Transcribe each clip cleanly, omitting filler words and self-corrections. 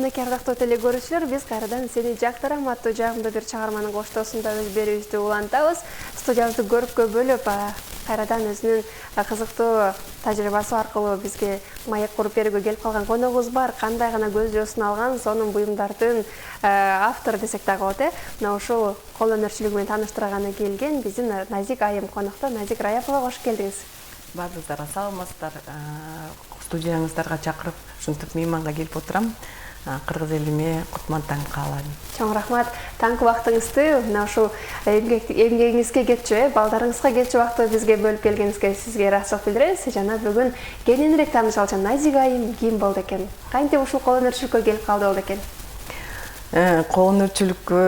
Мынакей ардактуу теле көрүүчүлөр, биз кайрадан сени жактырам аттуу жагымдуу бир чыгарманын коштоосунда өз берүүбүздү улантабыз. Студиябызды көрүпкө бөлүп, кайрадан өзүнүн кызыктуу тажрыйбасы аркылуу бизге маек куруп берүүгө келип калган коногубуз бар. Кандай гана көз жоосун алган сонун буюмдардын автору десек дагы болот. Мына ушул кол өнөрчүлүгү менен тааныштырганы келген биздин Назик айым конокто. Назик Раепова, кош келдиңиз. Баарыңыздарга саламатсыздар. Студияңыздарга чакырып, ушинтип мейманга келип отурам. Кыргыз элиме кутман таң каалайм. Чоң рахмат. Таңкы убактыңызды мына ушул эмгегиңизге кетчү, балдарыңызга кетчү убакытты бизге бөлүп келгениңизге сизге ыраазычылык билдиребиз. Жана бүгүн кененирээк тааныша алчу Назик айым ким болду экен? Кантип ушул кол өнөрчүлүккө келип калды болду экен? Кол өнөрчүлүккө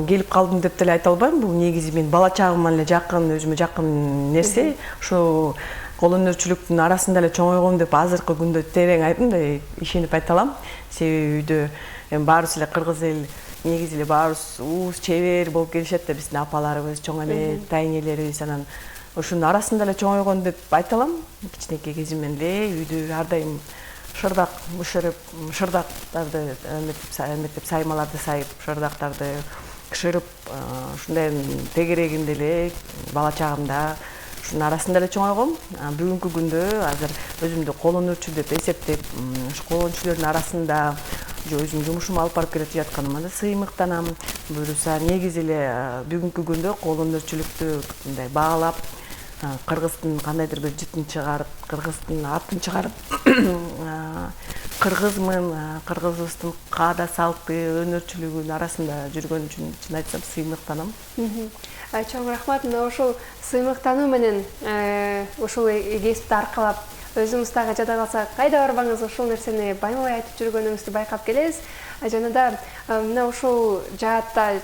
келип калдым деп деле айта албайм. Бул негизи мен бала чагымдан эле жакын, өзүмө жакын нерсе. Ошо кол өнөрчүлүктүн арасында эле чоңойгом деп азыркы күндө терең мындай ишенип айта алам. Себеби үйдө баарыбыз эле кыргыз эл, негизи эле баарыбыз уус чебер болуп келишет да, биздин апаларыбыз, чоң эне тайнелерибиз, анан ошонун арасында эле чоңойгон деп айта алам. Кичинекей кезимден эле үйдө ар дайым шырдак бышырып, шырдактарды эметип, саймаларды сайып, шырдактарды кышырып, ушундай тегерегинде эле бала чагымда ушунун арасында эле чоңойгом. Бүгүнкү күндө азыр өзүмдү кол өнөрчү деп эсептеп, кол өнөрчүлөрдүн арасында өзүмдүн жумушумду алып барып келе жатканыма да сыймыктанам. Буюрса негизи эле бүгүнкү күндө кол өнөрчүлүктү мындай баалап, кыргыздын кандайдыр бир жытын чыгарып, кыргыздын атын чыгарып, кыргызмын, кыргызыбыздын каада салты, өнөрчүлүгүнүн арасында жүргөн үчүн чын айтсам сыймыктанам. Чоң рахмат. Мына ушул сыймыктануу менен ушул кесипти аркалап өзүңүз дагы жада калса кайда барбаңыз ушул нерсени байма-бай айтып жүргөнүңүздү байкап келебиз. Жана да мына ушул жаатта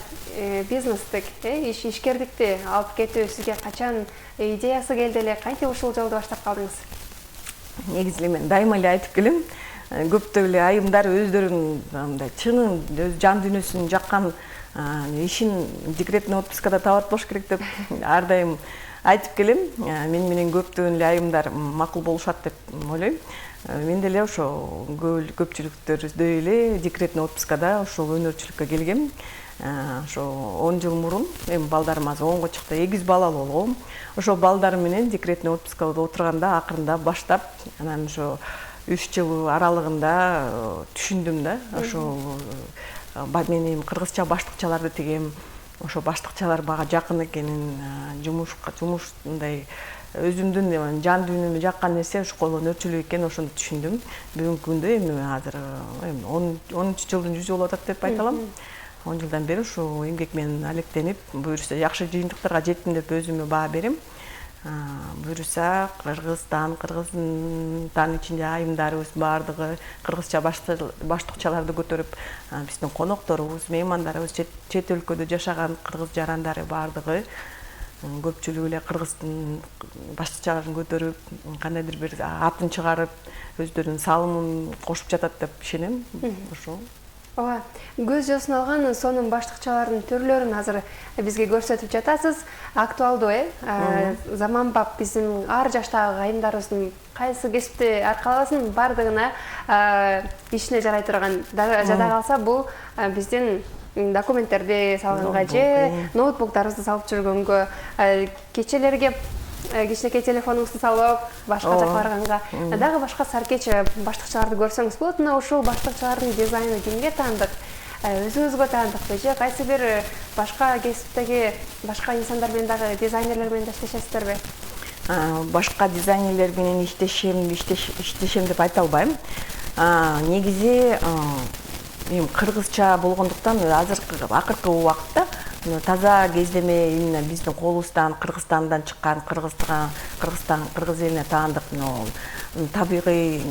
бизнестик, ишкердикти алып кетүү сизге качан идеясы келди эле, кантип ушул жолду баштап калдыңыз? Негизи эле мен дайыма эле айтып келем, көптөгө эле айымдар өздөрүнүн мындай чынын, өз жан дүйнөсүн жаккан ишин декретный отпускада табат болуш керек деп ар дайым айтып келем. Мен менен көптөгөн эле айымдар макул болушат деп ойлойм. Мен деле ошо көпчүлүктөрдөй эле декретный отпускада ошол өнөрчүлүккө келгем. Ошо 10 жыл мурун эми балдарым азыр 10го чыкты, 2 балалуу болгом. Ошо балдарым менен декретный отпускада отурганда акырында баштап, анан ошо 3 жыл аралыгында түшүндүм да, ошо мен эми кыргызча баштыкчаларды тигем. Ошо баштыкчалар мага жакын экенин, мындай өзүмдүн жан дүйнөмө жаккан нерсе ушу кол өнөрчүлүк экен, ошону түшүндүм. Бүгүнкү күндө эми азыр 13 жылдын жүзү болуп атат деп айта алам. 10 жылдан бери ушул эмгек менен алектенип, буюрса жакшы жыйынтыктарга жеттим деп өзүмө баа берем. Буюрса кыргыздын ичинде айымдарыбыз баардыгы кыргызча баштыкчаларды көтөрүп, биздин конокторубуз, меймандарыбыз, чет өлкөдө жашаган кыргыз жарандары баардыгы көпчүлүгү эле кыргыздын баштыкчаларын көтөрүп, кандайдыр бир атын чыгарып, өздөрүнүн салымын кошуп жатат деп ишенем. Ошол. Ооба, көз жоосун алган сонун баштыкчалардын түрлөрүн азыр бизге көрсөтүп жатасыз. Актуалдуу, заманбап биздин ар жаштагы айымдарыбыздын кайсы кесипти аркалабасын баардыгына ишине жарай турган. Жада калса бул биздин документтерди салганга же ноутбуктарыбызды салып жүргөнгө, кечелерге кичинекей телефонуңузду салып, башка жакка барганга, дагы башка саркеч баштыкчаларды көрсөңүз болот. Мына ушул баштыкчалардын дизайны кимге таандык? Өзүңүзгө таандыкпы же кайсы бир башка кесиптеги башка инсандар менен дагы дизайнерлер менен иштешесиздерби? Башка дизайнерлер менен иштешем деп айта албайм. Негизи эми кыргызча болгондуктан акыркы убакытта таза кездеме именно биздин колубуздан, Кыргызстандан чыккан, кыргыз элине таандык табигый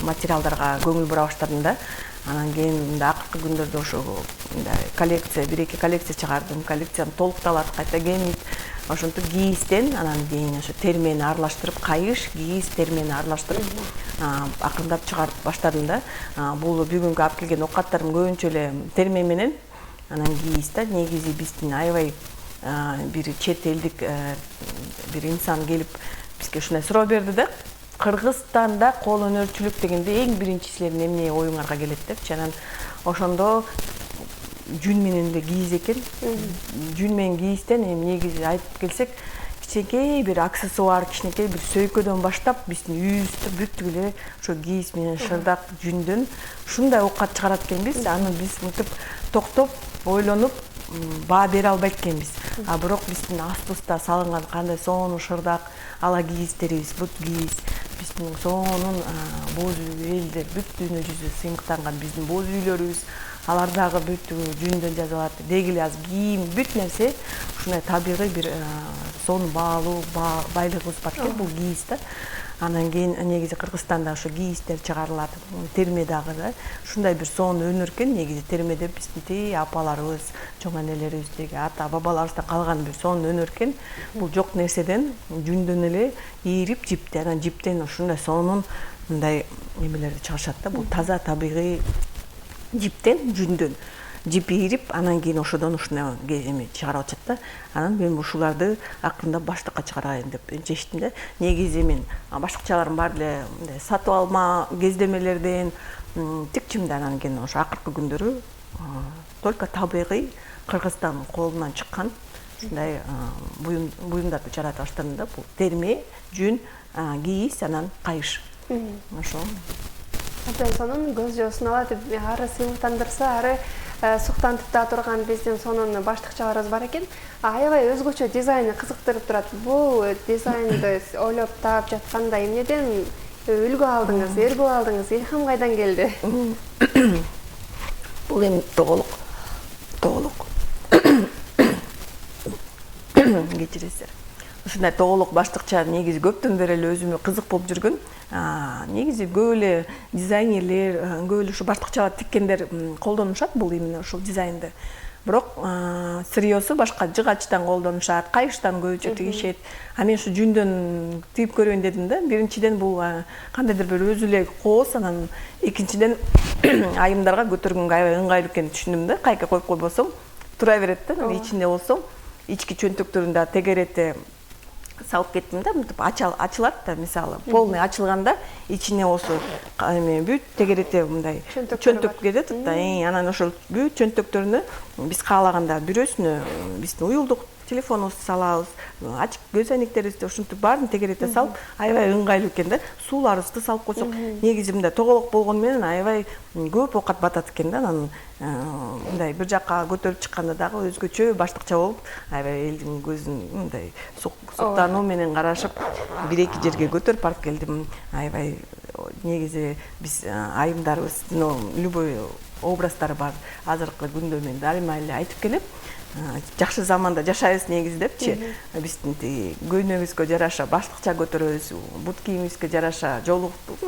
материалдарга көңүл бура баштадым да. Анан кийин акыркы күндөрдө ошо коллекция, 1-2 коллекция чыгардым. Коллекциям толукталат, кайта кеңейип, ошентип кийизден анан кийин ошо термени аралаштырып, кайыш, кийиз, термени аралаштырып акырындап чыгарып баштадым да. Бул бүгүнкү алып келген оокаттарым көбүнчө эле терме менен, анан кийиз да. Негизи биздин аябай бир чет элдик бир инсан келип бизге ушундай суроо берди да. Кыргызстанда кол өнөрчүлүк дегенде эң биринчи силердин эмне оюңарга келет депчи. Анан ошондо жүн менен эле кийиз экен. Жүн менен кийизден эми негизи айтып келсек, кичинекей бир аксессуар, кичинекей бир сөйкөдөн баштап биздин үйүбүздө бүт эле ошо кийиз менен шырдак жүндөн ушундай оокат чыгарат экенбиз. Аны биз мынтип токтоп, ойлонуп баа бере албайт экенбиз. А бирок биздин астыбызда салынган кандай сонун шырдак ала кийиздерибиз, бут кийиз, биздин сонун боз элдер, бүт дүйнө жүзү сыймыктанган биздин боз үйлөрүбүз, алар дагы бүт жүндөн жасалат. Деги эле азыр кийим, бүт нерсе ушундай табигый бир сонун баалуу байлыгыбыз бар экен, бул кийиз да. Анан кийин негизи Кыргызстанда ошо кийиздер чыгарылат, терме дагы да. Ушундай бир сонун өнөр экен, негизи термеде биздин апаларыбыз, чоң энелерибиздеги ата бабаларыбыздан калган бир сонун өнөр экен. Бул жок нерседен жүндөн эле ийирип жипти, анан жиптен ушундай сонун мындай немелерди чыгарышат да. Бул таза табигый жиптен, жүндөн жип ийирип, анан кийин ошодон ушуна эме чыгарып атышат да. Анан мен ушуларды акырындап баштыкка чыгарайын деп чечтим да. Негизи мен башкачаларым бар эле мындай сатып алма кездемелерден тикчим да. Анан кийин ошо акыркы күндөрү только табигый Кыргызстан колунан чыккан ушундай буюмдарды жарата баштадым да. Бул терме, жүн, кийиз, анан кайыш. Ошо. Абдан сонун, көз жоосун алат, ары сыйлыктандырса, ары суктантып да турган биздин сонун баштыкчаларыбыз бар экен. Аябай өзгөчө дизайны кызыктырып турат. Бул дизайнды ойлоп таап жатканда эмнеден үлгү алдыңыз, эргүү алдыңыз, илхам кайдан келди? Бул эми тоголук. Кечиресиздер. Ушундай тоголук баштыкча негизи көптөн бери эле өзүмө кызык болуп жүргөн. Негизи көп эле дизайнерлер, көп эле ушу баштыкчалар тиккендер колдонушат бул именно ушул дизайнды. Бирок сырьёсу башка жыгачтан колдонушат, кайыштан көбүнчө тигишет. А мен ушу жүндөн тигип көрөйүн дедим да. Биринчиден бул кандайдыр бир өзү эле кооз, анан экинчиден айымдарга көтөргөнгө аябай ыңгайлуу экенин түшүндүм да. Кайка коюп койбосоң тура берет да. Ичинде болсоң, ички чөнтөктөрүндө тегеретте салып кеттим да, мынтип ачылат да, мисалы, полный ачылганда ичине осу эме бүт тегеретте мындай чөнтөк кетет да. Анан ошол бүт чөнтөктөрүнө биз каалаганда бирөөсүнө биздин уюлдук телефонубузду салабыз, көз айнектерибизди ушинтип баарын тегеретте салып, аябай ыңгайлуу экен да. Сууларыбызды салып койсок, негизи мындай тоголок болгону менен аябай көп оокат батат экен да. Анан мындай бир жакка көтөрүп чыкканда дагы өзгөчө баштыкча болуп, аябай элдин көзүн мындай суктануу менен карашып, бир-эки жерге көтөрүп барып келдим. Аябай негизи биз айымдарыбыздын любой образдары бар. Азыркы күндө мен дайыма эле айтып келем. Жакшы заманда жашайбыз негизи депчи. Биздин көйнөгүбүзгө жараша баштыкча көтөрөбүз, бут кийимибизге жараша жолукту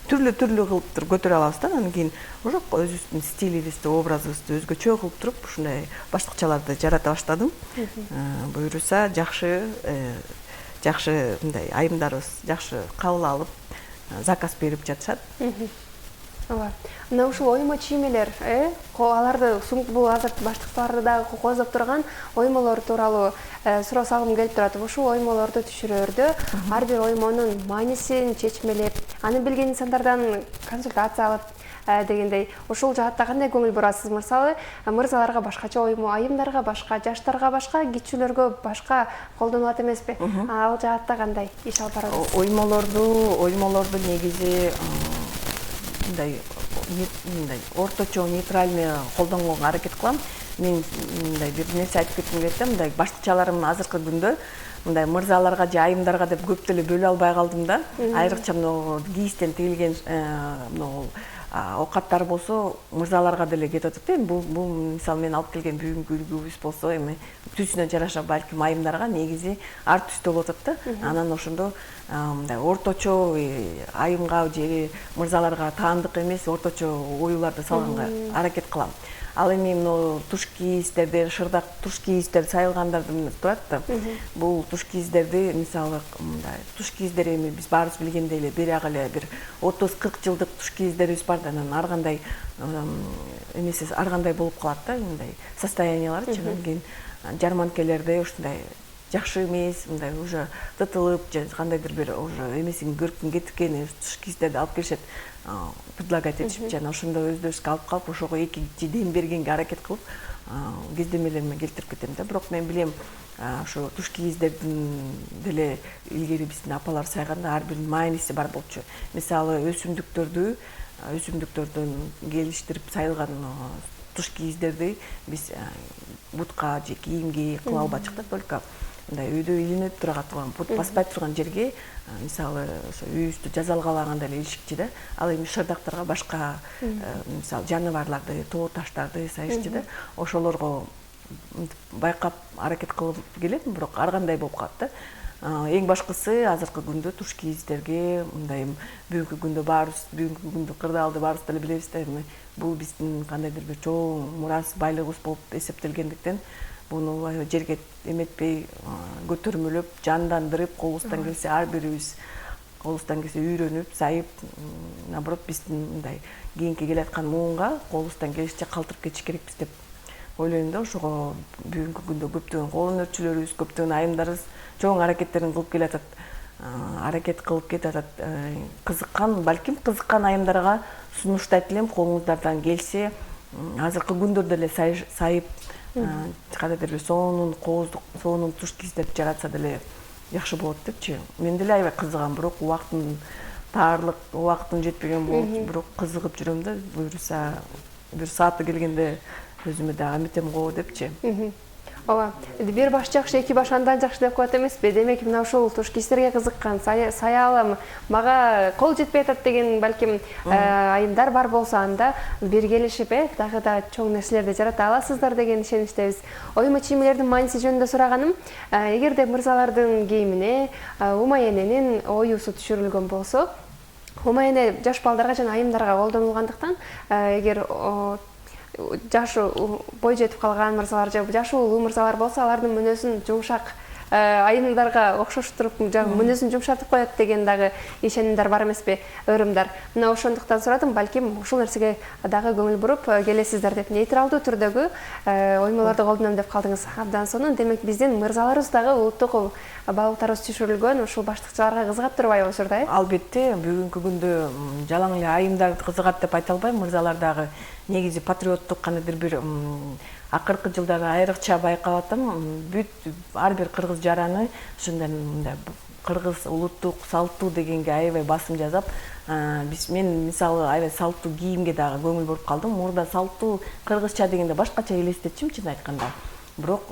түрлүү кылып көтөрө алабыз да. Анан кийин ошо өзүбүздүн стилибизди, образыбызды өзгөчө кылып туруп ушундай баштыкчаларды жарата баштадым. Буюрса жакшы мындай айымдарыбыз жакшы кабыл алып, заказ берип жатышат. Ооба. Мына ушул оймо чиймелер, аларды бул азыр баштыктарды дагы козоп турган оймолор тууралуу суроо салгым келип турат. Ушул оймолорду түшүрөөрдө ар бир оймонун маанисин чечмелеп, аны билген инсандардан консультация алып дегендей, ушул жаатта кандай көңүл бурасыз? Мисалы, мырзаларга башкача оймо, айымдарга башка, жаштарга башка, кичүүлөргө башка колдонулат эмеспи? Ал жаатта кандай иш алып барабыз? Оймолорду негизи мындай орточо нейтральный колдонгонго аракет кылам. Мен мындай бир нерсе айтып кетким келет да. Мындай баштыкчаларым азыркы күндө мындай мырзаларга же айымдарга деп көп деле бөлө албай калдым да. Айрыкча мына кийизден тигилген оокаттар болсо мырзаларга деле кетип атат. Бул мисалы мен алып келген бүгүнкү үлгүбүз болсо эми түсүнө жараша балким айымдарга негизи ар түстүү болуп атат да. Анан ошондо мындай орточо айымга же мырзаларга таандык эмес орточо оюларды салганга аракет кылам. Ал эми мына туш кийиздерди, шырдак туш кийиздер сайылгандардан турат да. Бул туш кийиздерди мисалы мындай туш кийиздер эми биз баарыбыз билгендей эле бирак эле бир 30-40 жылдык туш кийиздерибиз бар да. Анан ар кандай эмеси ар кандай болуп калат да, мындай состояниялары. Анан кийин жарманкелерде ушундай жакшы эмес, мындай уже тытылып же кандайдыр бир уже эмесин көрүп кеткен туш кийиздерди алып келишет, предлагать этишип, жана ошондо өздөрүбүзгө алып калып, ошого экинчи дем бергенге аракет кылып, кездемелерими келтирип кетем да. Бирок мен билем, ошо туш кийиздердин деле илгери биздин апалар сайганда ар биринин мааниси бар болчу. Мисалы өсүмдүктөрдөн келиштирип сайылган туш кийиздерди биз бутка же кийимге кыла албачык да, только мындай өйдө илинип турган, бут баспай турган жерге, мисалы ошо үйүбүздү жазалгалаганда эле илишикчи да. Ал эми шырдактарга башка мисалы жаныбарларды, тоо таштарды сайышчы да. Ошолорго байкап аракет кылып келем, бирок ар кандай болуп калат да. Эң башкысы азыркы күндө туш кийиздерге мындай бүгүнкү күндө кырдаалды баарыбыз деле билебиз да, эми бул биздин кандайдыр бир чоң мурас байлыгыбыз болуп эсептелгендиктен буну жерге эметпей көтөрмөлөп, жандандырып, колубуздан келсе ар бирибиз колубуздан келсе үйрөнүп, сайып, наоборот биздин мындай кийинки келаткан муунга колубуздан келишинче калтырып кетиш керекпиз деп ойлойм да. Ошого бүгүнкү күндө көптөгөн кол өнөрчүлөрүбүз, көптөгөн айымдарыбыз чоң аракеттерин кылып келатат. Аракет кылып кетатат. Балким кызыккан айымдарга сунуштайт элем, колуңуздардан келсе, азыркы күндөрдө эле сайып, кандайдыр бир соонун туш кийиздерди жаратса деле жакшы болот депчи. Мен деле аябай кызыгам, бирок убактын таарлык, убактын жетпеген болуп, бирок кызыгып жүрөм да. Буюрса бир сааты келгенде өзүмө дагы эметем го депчи. Ооба, бир баш жакшы, эки баш андан жакшы деп коет эмеспи? Демек, мына ушул туш кийиздерге кызыккан, сая алам, мага кол жетпей атат деген балким айымдар бар болсо, анда бир келишип, дагы да чоң нерселерди жарата аласыздар деген ишеничтебиз. Оюма чийимлердин мааниси жөнүндө сураганым, эгерде мырзалардын кийимине ума эненин оюусу түшүрүлгөн болсо, ума эне жаш балдарга жана айымдарга колдонулгандыктан, эгер жашы бой жетип калган мырзалар же жашы улуу мырзалар болсо, алардын мүнөзүн жумшак айымдарга окшоштуруп, мүнөзүн жумшартып коет деген дагы ишенимдер бар эмеспи, ырымдар. Мына ошондуктан сурадым, балким ушул нерсеге дагы көңүл буруп келесиздер деп. Нейтралдуу түрдөгү оюмаларды колдоном деп калдыңыз. Абдан сонун. Демек, биздин мырзаларыбыз дагы улуттук балыктарыбыз түшүрүлгөн ушул баштыкчаларга кызыгат турбайбы учурда, Албетте, бүгүнкү күндө жалаң эле айымдар кызыгат деп айта албайм. Мырзалар дагы негизи патриоттук кандайдыр бир акыркы жылдары айрыкча байкап атам. Бүт ар бир кыргыз жараны ушундай мындай кыргыз улуттук салттуу дегенге аябай басым жасап, мен мисалы аябай салттуу кийимге дагы көңүл буруп калдым. Мурда салттуу кыргызча дегенде башкача элестетчүмүн, чын айтканда. Бирок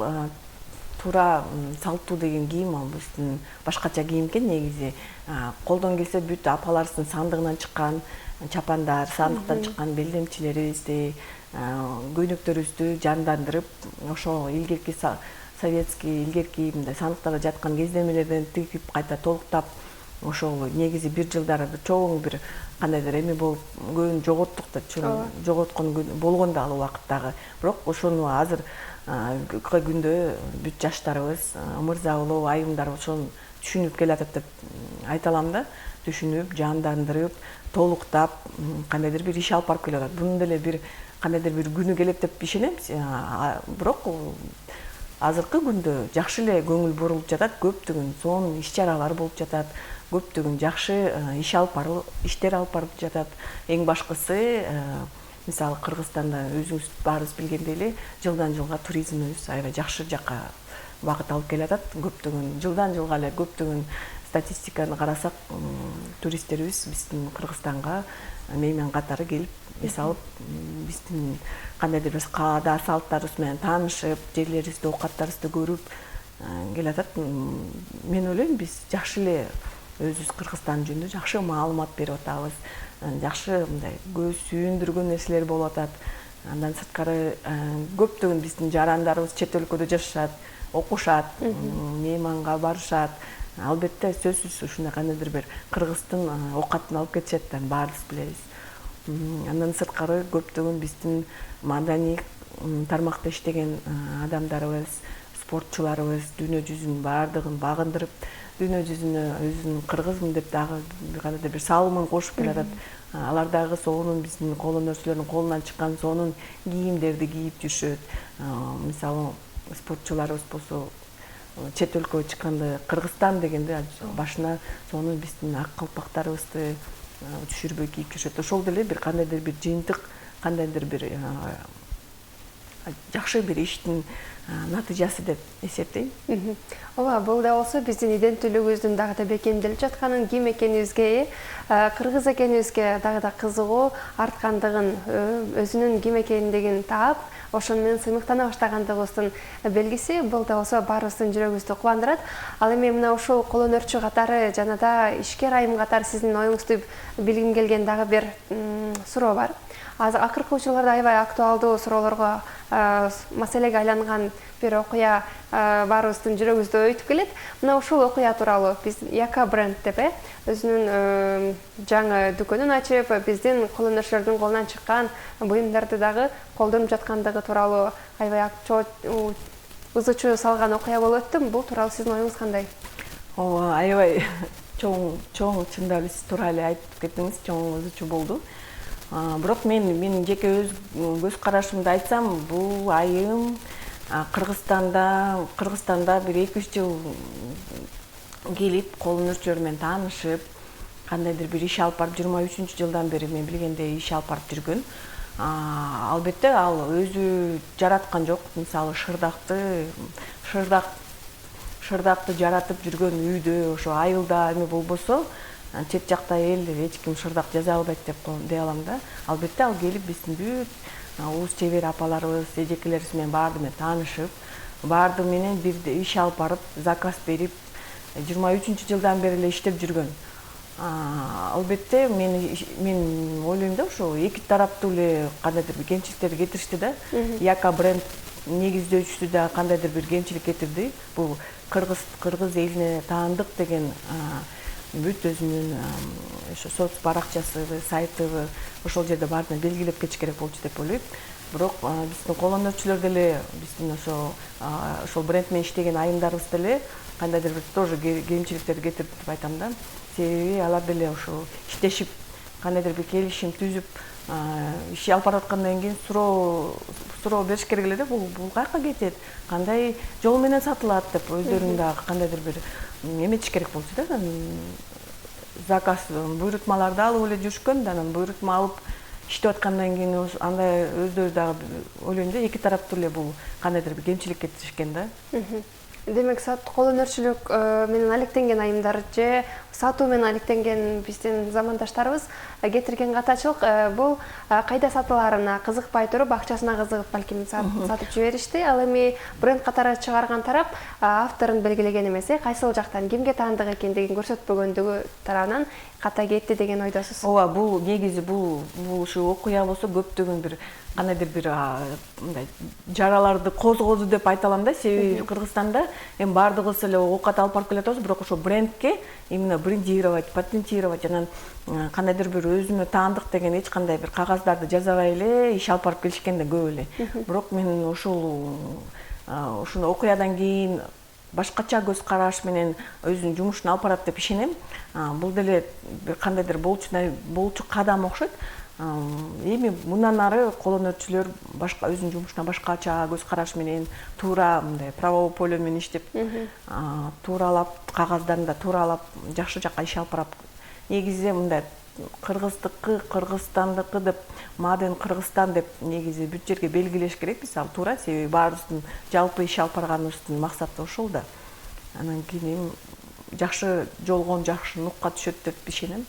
туура салттуу деген кийим ал биздин башкача кийим экен негизи. Колдон келсе бүт апаларыбыздын сандыгынан чыккан чапандар, сандыктан чыккан белдемчилерибизди, көйнөктөрүбүздү жандандырып, ошо илгерки советский илгерки мындай сандыктарда жаткан кездемелерден тигип кайта толуктап, ошол негизи бир жылдары чоң бир кандайдыр эме болуп көбүн жоготтук да, жоготкон болгон да ал убакыттагы. Бирок ошону азыр күндө бүт жаштарыбыз, мырза улуу айымдар ошону түшүнүп келатат деп айта алам да. Түшүнүп, жандандырып, толуктап, кандайдыр бир иш алып барып келатат. Бунун деле бир кандайдыр бир күнү келет деп ишенем. Бирок азыркы күндө жакшы эле көңүл бурулуп жатат, көптөгөн сонун иш-чаралар болуп жатат, көптөгөн жакшы иштер алып барып жатат. Эң башкысы, мисалы Кыргызстанда өзүңүз баарыбыз билгендей эле, жылдан жылга туризмибиз аябай жакшы жакка багыт алып келатат. Көптөгөн жылдан жылга эле көптөгөн статистиканы карасак, туристтерибиз биздин Кыргызстанга мейман катары келип, эс алып, биздин кандайдыр бир каада салттарыбыз менен таанышып, жерлерибизди, оокаттарыбызды көрүп келатат. Мен ойлойм, биз жакшы эле өзүбүз Кыргызстан жөнүндө жакшы маалымат берип атабыз. Жакшы мындай көз сүйүндүргөн нерселер болуп атат. Андан сырткары көптөгөн биздин жарандарыбыз чет өлкөдө жашашат, окушат, мейманга барышат. Албетте сөзсүз ушундай кандайдыр бир кыргыздын оокатын алып кетишет, баарыбыз билебиз. Андан сырткары көптөгөн биздин маданий тармакта иштеген адамдарыбыз, спортчуларыбыз дүйнө жүзүнүн баардыгын багындырып, дүйнө жүзүнө өзүнүн кыргызмын деп дагы кандайдыр бир салымын кошуп келатат. Алар дагы сонун биздин кол өнөрчүлөрдүн колунан чыккан сонун кийимдерди кийип жүрүшөт. Мисалы спортчуларыбыз болсо чет өлкөгө чыкканда Кыргызстан дегенде башына сону биздин ак калпактарыбызды түшүрбөй кийип жүрүшөт. Ошол деле бир кандайдыр бир жыйынтык, кандайдыр бир жакшы бир иштин натыйжасы деп эсептейм. Ооба, бул да болсо биздин иденттүүлүгүбүздүн дагы да бекемделип жатканын, ким экенибизге, кыргыз экенибизге дагы да кызыгуу арткандыгын, өзүнүн ким экендигин таап, ошону менен сыймыктана баштагандыгыбыздын белгиси. Бул да болсо баарыбыздын жүрөгүбүздү кубандырат. Ал эми мына ушул кол өнөрчү катары, жанада ишкер айым катары сиздин оюңузду билгим келген дагы бир суроо бар. Акыркы учурларда аябай актуалдуу суроолорго, маселеге айланган бир окуя баарыбыздын жүрөгүбүздү өйтүп келет. Мына ушул окуя тууралуу биз Яка бренд деп өзүнүн жаңы дүкөнүн ачып, биздин кол өнөрчүлөрдүн колунан чыккан буюмдарды дагы колдонуп жаткандыгы тууралуу аябай ызы чуу салган окуя болуп өттү. Бул тууралуу сиздин оюңуз кандай? Ооба, аябай чоң чындап эле сиз туура эле айтып кеттиңиз, чоң ызы чуу болду. Бирок менин жеке өз көз карашымды айтсам, бул айым Кыргызстанда бир 2-3 жыл келип, кол өнөрчүлөр менен таанышып, кандайдыр бир иш алып барып, 23-жылдан бери мен билгенде иш алып барып жүргөн. Албетте ал өзү жараткан жок. Мисалы шырдакты жаратып жүргөн үйдө, ошо айылда эме болбосо, чет жакта эл эч ким шырдак жаза албайт деп дей алам да. Албетте ал келип биздин бүт уус чебер апаларыбыз, эжекелерибиз менен баарды менен таанышып, баарды менен бир иш алып барып, заказ берип, 23-жылдан бери эле иштеп жүргөн. Албетте мен ойлойм да, ошо эки тараптуу эле кандайдыр бир кемчиликтерди кетиришти да. Яка бренд негиздөөчүсү да кандайдыр бир кемчилик кетирди. Бул кыргыз элине таандык деген бүт өзүнүн ошо соц баракчасы, сайтыбы ошол жерде баардыгын белгилеп кетиш керек болчу деп ойлойм. Бирок биздин кол өнөрчүлөр деле, биздин ошол бренд менен иштеген айымдарыбыз деле кандайдыр бир тоже кемчиликтерди кетирди деп айтам да. Себеби алар деле ошо иштешип, кандайдыр бир келишим түзүп, иш алып барып аткандан кийин суроо бериш керек эле да, бул каяка кетет, кандай жол менен сатылат деп өздөрүнүн дагы кандайдыр бир эметиш керек болчу да. Заказ буйрутмаларды алып эле жүрүшкөн, анан буйрутма алып иштеп аткандан кийин андай өздөрү дагы ойлойм да, эки тараптуу эле бул кандайдыр бир кемчилик кетиришкен да. Демек, кол өнөрчүлүк менен алектенген айымдар же сатуу менен алектенген биздин замандаштарыбыз кетирген катачылык бул кайда сатылаарына кызыкпай туруп, акчасына кызыгып балким сатып жиберишти. Ал эми бренд катары чыгарган тарап авторун белгилеген эмес, кайсыл жактан кимге таандык экендигин көрсөтпөгөндүгү тарабынан ката кетти деген ойдосуз. Ооба, бул негизи бул ушу окуя болсо көптөгөн бир кандайдыр бир мындай жараларды козгоду деп айта алам да. Себеби Кыргызстанда эми баардыгыбыз эле оокат алып барып келатабыз, бирок ошо брендке именно брендировать, патентировать, анан кандайдыр бир өзүнө таандык деген эч кандай бир кагаздарды жасабай эле иш алып барып келишкен да көп эле. Бирок мен ушуну окуядан кийин башкача көз караш менен өзүнүн жумушун алып барат деп ишенем. Бул деле бир кандайдыр болчу кадам окшойт. Эми мындан ары кол өнөрчүлөр башка өзүнүн жумушуна башкача көз караш менен туура мындай правовой поле менен иштеп, тууралап, кагаздарын да тууралап, жакшы жакка иш алып барат. Негизи мындай кыргыздыкы, кыргызстандыкы деп, Маден Кыргызстан деп негизи бүт жерге белгилеш керекпиз. Ал туура, себеби баарыбыздын жалпы иш алып барганыбыздын максаты ошол да. Анан кийин жакшы жолгон, жакшы нукка түшөт деп ишенем.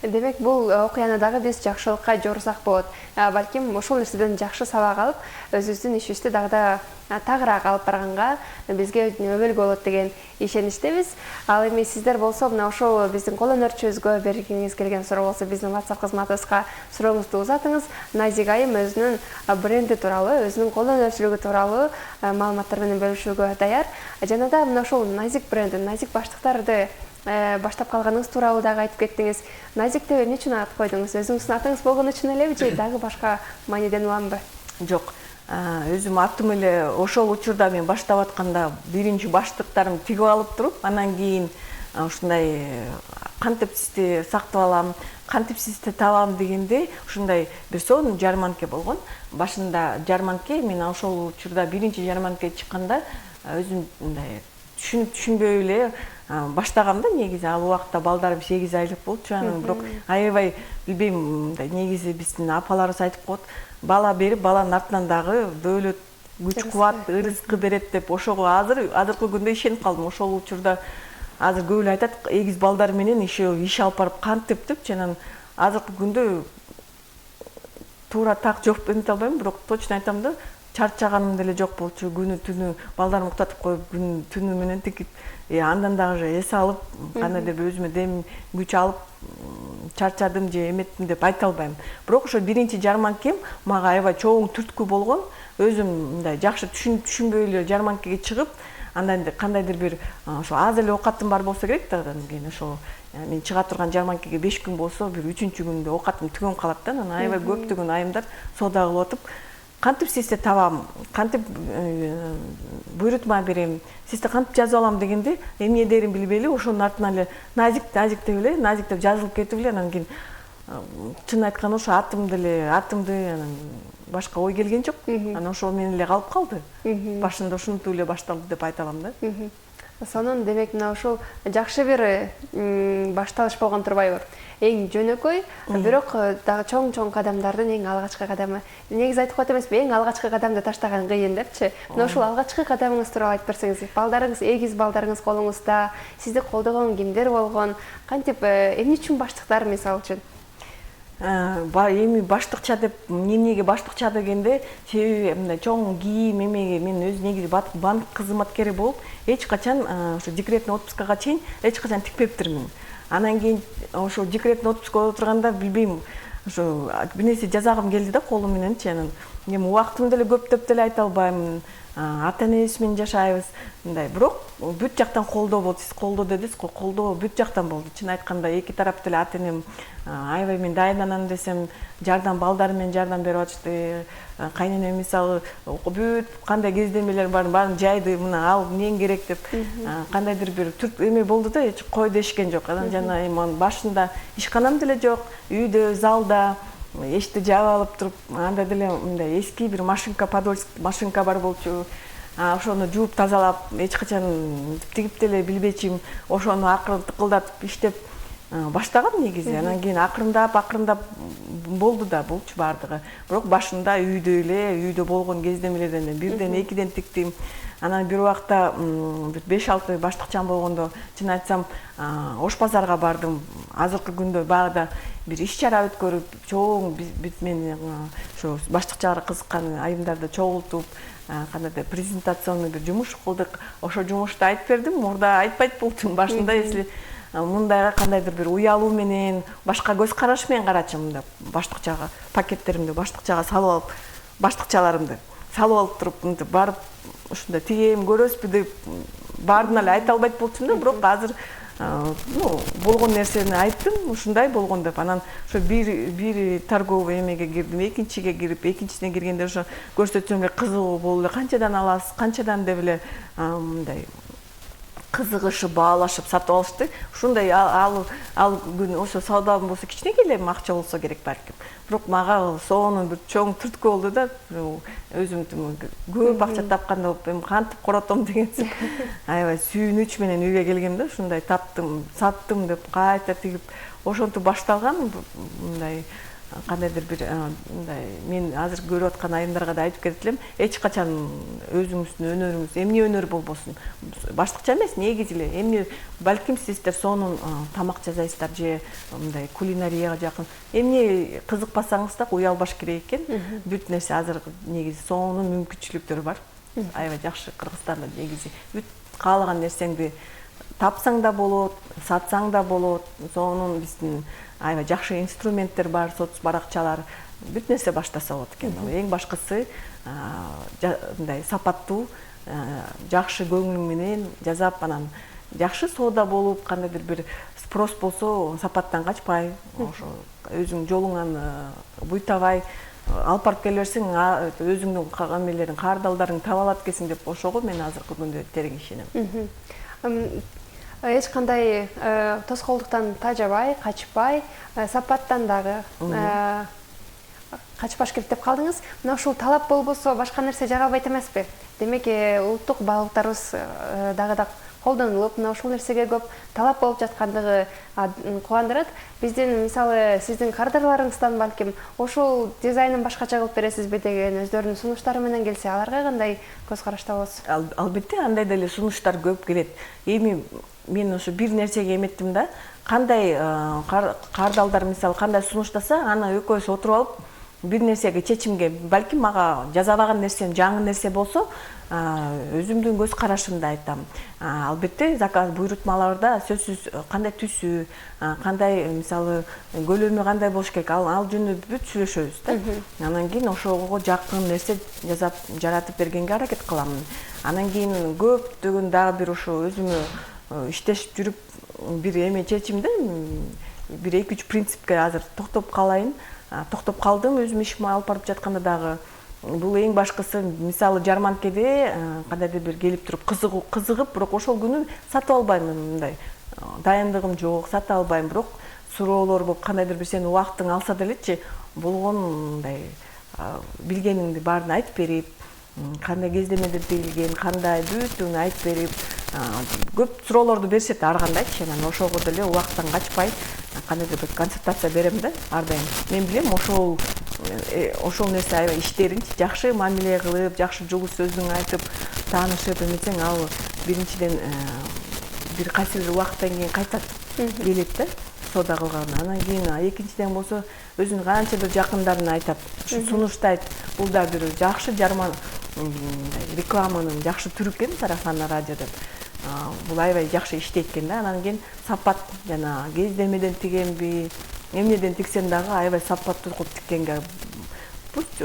Демек, бул окуяны дагы биз жакшылыкка жорусак болот. Балким ошол нерседен жакшы сабак алып, өзүбүздүн ишибизди дагы да тагыраак алып барганга бизге өбөлгө болот деген ишеничтебиз. Ал эми сиздер болсо, мына ошол биздин кол өнөрчүбүзгө бергиңиз келген суроо болсо, биздин WhatsApp кызматыбызга сурооңузду узатыңыз. Назик айым өзүнүн бренди тууралуу, өзүнүн кол өнөрчүлүгү тууралуу маалыматтар менен бөлүшүүгө даяр. Жанагы мына ошол Назик бренди, Назик баштыктарды баштап калганыңыз тууралуу дагы айтып кеттиңиз. Назик деп эмне үчүн ат койдуңуз? Өзүңүздүн атыңыз болгон үчүн элеби же дагы башка мааниден уламбы? Жок. Өзүм атым эле ошол учурда мен баштап атканда биринчи баштыктарымды тигип алып туруп, анан кийин ушундай кантип сизди сактап алам, кантип сизди табам дегенде ушундай бир сонун жарманке болгон. Башында жарманке, мен ошол учурда биринчи жарманке чыкканда өзүм мындай түшүнбөй эле баштагам да негизи. Ал убакта балдарым 8 айлык болчу. Анан бирок аябай билбейм, мындай негизи биздин апаларыбыз айтып коет, бала берип, баланын артынан дагы дөөлөт, күч кубат, ырызкы берет деп. Ошого азыркы күндө ишенип калдым. Ошол учурда азыр көп эле айтат, эгиз балдар менен еще иш алып барып кантип деп. Анан азыркы күндө туура так жооп эмете албайм, бирок точно айтам да, чарчаганым деле жок болчу. Күнү түнү балдарымды уктатып коюп, күнү түнү менен тикип, андан дагы эс алып, кандайдыр бир өзүмө дем күч алып, чарчадым же эметтим деп айта албайм. Бирок ошо биринчи жарманкем мага аябай чоң түрткү болгон. Өзүм мындай жакшы түшүнбөй эле жарманкеге чыгып, андан кандайдыр бир ошо аз эле оокатым бар болсо керек да, андан кийин ошо мен чыга турган жарманкеге 5 күн болсо, бир 3-чү күндө оокатым түгөнүп калат да. Анан аябай көптөгөн айымдар соода кылып атып, кантип систе табам, кантип буйрутма берем, систе кантип жазып алам дегенде эмне дерин билбей эле ошонун артынан эле назик деп жазылып кетип эле, анан кийин чын айтканда ошо атымды анан башка ой келген жок. Анан ошол менен эле калып калды. Башында ушинтип эле башталды деп айта алам да. Сонун демек мына ушул жакшы бир башталыш болгон турбайбы? Эң жөнөкөй, бирок дагы чоң кадамдардын эң алгачкы кадамы. Негизи айтып коет эмеспи, эң алгачкы кадамды таштаган кыйын депчи. Мына ушул алгачкы кадамыңыз тууралуу айтып берсеңиз, балдарыңыз, эгиз балдарыңыз колуңузда, сизди колдогон кимдер болгон, кантип эмне үчүн баштыктар мисалы үчүн? Эми баштыкча деп, эмнеге баштыкча дегенде, себеби мындай чоң кийим эмеге мен өзү негизи банк кызматкери болуп, эч качан ошо декретный отпускага чейин эч качан тикпептирмин. Анан кийин ошо декретный отпускага отурганда билбейм, ошо бир нерсе жасагым келди да колум мененчи. Анан эми убактымды деле көп деп деле айта албайм. Ата энебиз менен жашайбыз. Мындай, бирок бүт жактан колдоо болду. Сиз колдоо дедиңиз, колдоо бүт жактан болду. Чын айтканда эки тарап деле ата энем аябай мен дайынданам десем, балдар менен жардам берип атышты. Кайненем мисалы бүт кандай кездемелер барын жайды, мына ал эмне керек деп кандайдыр бир түрк эме болду да, эч кой дешкен жок. Анан жана эми башында ишканам деле жок, үйдө, залда эшикти жаап алып туруп, анда деле мындай эски бир подольский машинка бар болчу. Ошону жууп тазалап, эч качан тигип деле билбечим. Ошону акырын тыкылдатып иштеп баштагам негизи. Анан кийин акырындап болду болчу бардыгы. Бирок башында үйдө болгон кездемелерден бирден, экиден тиктим. Анан бир убакта 5-6 баштыкчам болгондо, чын айтсам, Ош базарга бардым. Азыркы күндө багыда бир иш-чара өткөрүп, чоң биз менен ошо баштыкчага кызыккан айымдарды чогултуп, кандайдыр презентационный бир жумуш кылдык. Ошо жумушта айтып бердим, мурда айтпайт болчумун башында, если мындайга кандайдыр бир уялуу менен, башка көз караш менен карачым деп, баштыкчага пакеттеримди баштыкчага салып алып, баштыкчаларымды салып алып туруп, мынтип барып ушундай тигем, көрөсүзбү деп баардыгына эле айта албайт болчумун да, бирок азыр болгон нерсени айттым, ушундай болгон деп. Анан ошо бир торговый эмеге кирдим, экинчиге кирип, экинчисине киргенде ошо көрсөтсөм эле кызыгуу болуп эле, канчадан аласыз, канчадан деп эле мындай кызыгышып, баалашып сатып алышты. Ушундай ал күн ошо саудам болсо кичинекей эле акча болсо керек балким. Бирок мага сонун бир чоң түрткү болду да. Өзүм көп акча тапканда болуп, эми кантип коротом деген аябай сүйүнүч менен үйгө келгем да. Ушундай таптым, саттым деп кайта тигип, ошентип башталган. Мындай кандайдыр бир мындай мен азыр көрүп аткан айымдарга да айтып кетет элем, эч качан өзүңүздүн өнөрүңүз эмне өнөр болбосун, баштыкча эмес, негизи эле эмне балким сиздер сонун тамак жасайсыздар же мындай кулинарияга жакын эмне кызыкпасаңыз да уялбаш керек экен. Бүт нерсе азыр негизи сонун мүмкүнчүлүктөр бар. Аябай жакшы Кыргызстанда негизи бүт каалаган нерсеңди тапсаң да болот, сатсаң да болот. Сонун биздин аябай жакшы инструменттер бар, соцбаракчалар, бүт нерсе баштаса болот экен. Эң башкысы мындай сапаттуу, жакшы көңүл менен жасап, анан жакшы соода болуп, кандайдыр бир спрос болсо, сапаттан качпай, ошо өзүң жолуңан буйтабай алып барып келе берсең, өзүңдүн эмелериң, кардалдарың таба алат экенсиң деп, ошого мен азыркы күндө терең ишенем. Эч кандай тоскоолдуктан тажабай, качпай, сапаттан дагы качпаш керек деп калдыңыз. Мына ушул талап болбосо башка нерсе жаралбайт эмеспи? Демек, улуттук баалыктарыбыз дагы да колдонулуп, мына ушул нерсеге көп талап болуп жаткандыгы кубандырат. Биздин мисалы сиздин кардарларыңыздан балким ошол дизайнын башкача кылып бересизби деген өздөрүнүн сунуштары менен келсе, аларга кандай көз карашта болосуз? Албетте андай деле сунуштар көп келет. Эми мен ошо бир нерсеге эметтим да, кандай кардалдар мисалы кандай сунуштаса, аны экөөбүз отуруп алып бир нерсеге чечимге, балким мага жазабаган нерсем жаңы нерсе болсо, өзүмдүн көз карашымды айтам. Албетте заказ буйрутмаларда сөзсүз кандай түсү, кандай мисалы көлөмү кандай болуш керек, ал жөнүндө бүт сүйлөшөбүз да. Анан кийин ошого жакын нерсе жасап жаратып бергенге аракет кыламын. Анан кийин көптөгөн дагы бир ошо өзүмө иштешип жүрүп бир эме чечимде, бир 2-3 принципке азыр токтоп калайын. Токтоп калдым өзүм ишиме алып барып жатканда дагы. Бул эң башкысы мисалы жарманкеде кандайдыр бир келип туруп кызыгып, бирок ошол күнү сатып албайм, мындай дайындыгым жок, сата албайм, бирок суроолор болуп кандайдыр бир сенин убактың алса делечи, болгон мындай билгениңди баарын айтып берип, кандай кездемеде билген, кандай бүтүн айтып берип, көп суроолорду беришет ар кандайчы. Анан ошого деле убакыттан качпай кандайдыр бир консультация берем да ар дайым. Мен билем ошол нерсе аябай иштеринчи жакшы мамиле кылып, жакшы жылуу сөзүң айтып, таанышып эметсең, ал биринчиден бир кайсы бир убакыттан кийин кайтат келет да, соода кылган. Анан кийин экинчиден болсо өзүнүн канча бир жакындарын айтат, ушу сунуштайт. Бул да бир жакшы жарман рекламанын жакшы түрү экен, сарафанный радио деп. Бул аябай жакшы иштейт экен да. Анан кийин сапат, жана кездемеден тигенби, эмнеден тиксем дагы аябай сапаттуу кылып тиккенге пусть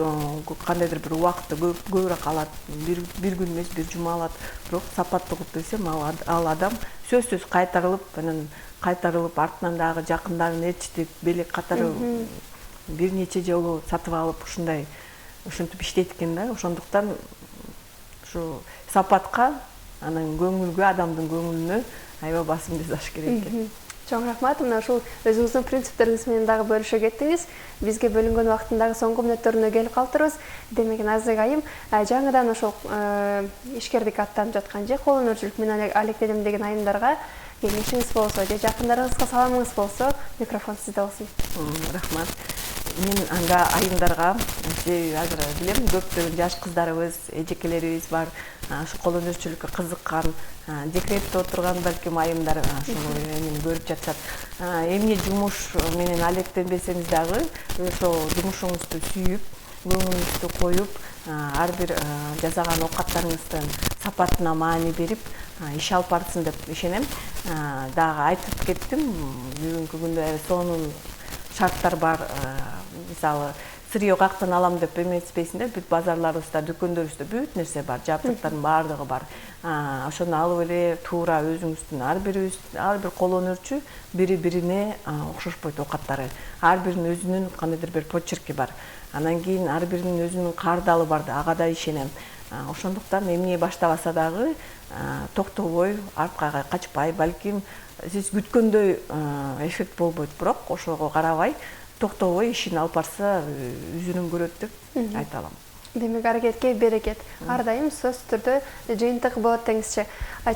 кандайдыр бир убакытты көбүрөөк алат, бир күн эмес, бир жума алат, бирок сапаттуу кылып берсем, ал адам сөзсүз кайтарылып, артынан дагы жакындарын ээрчитип, белек катары бир нече жолу сатып алып, ушинтип иштейт экен да. Ошондуктан ушу сапатка, анан көңүлгө, адамдын көңүлүнө аябай басым жасаш керек экен. Чоң рахмат. Мына ушул өзүңүздүн принциптериңиз менен дагы бөлүшө кеттиңиз. Бизге бөлүнгөн убакыттын дагы соңку мүнөттөрүнө келип калтырбыз. Демек, Назик айым, жаңыдан ошол ишкердикке аттанып жаткан же колдонуучулук менен алектедим деген айымдарга кеңешиңиз болсо, же жакындарыңызга саламыңыз болсо, микрофон сизде болсун. Рахмат. Мен анда айымдарга, азыр билем, көптөгөн жаш кыздарыбыз, эжекелерибиз бар, ушу колдонуучулукка кызыккан, декретте отурган балким айымдар ушул эмени көрүп жатышат. Эмне жумуш менен алектенбесеңиз дагы, ошо жумушуңузду сүйүп, көңүлүңүздү коюп, ар бир жасаган оокаттарыңыздын сапатына маани берип, иш алып барсын деп ишенем. Дагы айтып кеттим, бүгүнкү күндө сонун шарттар бар. Мисалы, сырье каяктан алам деп эметпейсиңдер, бүт базарларыбызда, дүкөндөрүбүздө бүт нерсе бар, жабдыктардын баардыгы бар. Ошону алып эле туура өзүңүздүн ар бир колдонуучу бири-бирине окшошпойт оокаттары. Ар биринин өзүнүн кандайдыр бир почерки бар. Анан кийин ар биринин өзүнүн кардалы бар, ага да ишенем. Ошондуктан эмне баштабаса дагы токтобой, арткага качпай, балким сиз күткөндөй эффект болбойт, бирок ошого карабай, токтобой ишин алып барса үзүнүн көрөт деп айта алам. Демек, аракетке берекет. Ар дайым сөзсүз түрдө жыйынтык болот деңизчи.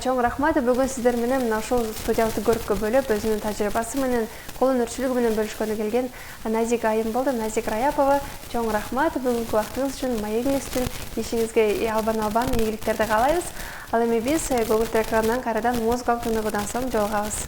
Чоң рахмат. Бүгүн сиздер менен мына ушул студиялык көрүккө бөлүп, өзүнүн тажрыйбасы менен, колдонуучулугу менен бөлүшкөнү келген Назик айым болду. Назик Раяпова, чоң рахмат. Бүгүнкү убактыңыз үчүн, маегиңиз үчүн, ишиңизге албан ийгиликтерди каалайбыз. Ал эми биз Көгүрт экранынан кайрадан музыкалык өнүгүүдөн соң жолугабыз.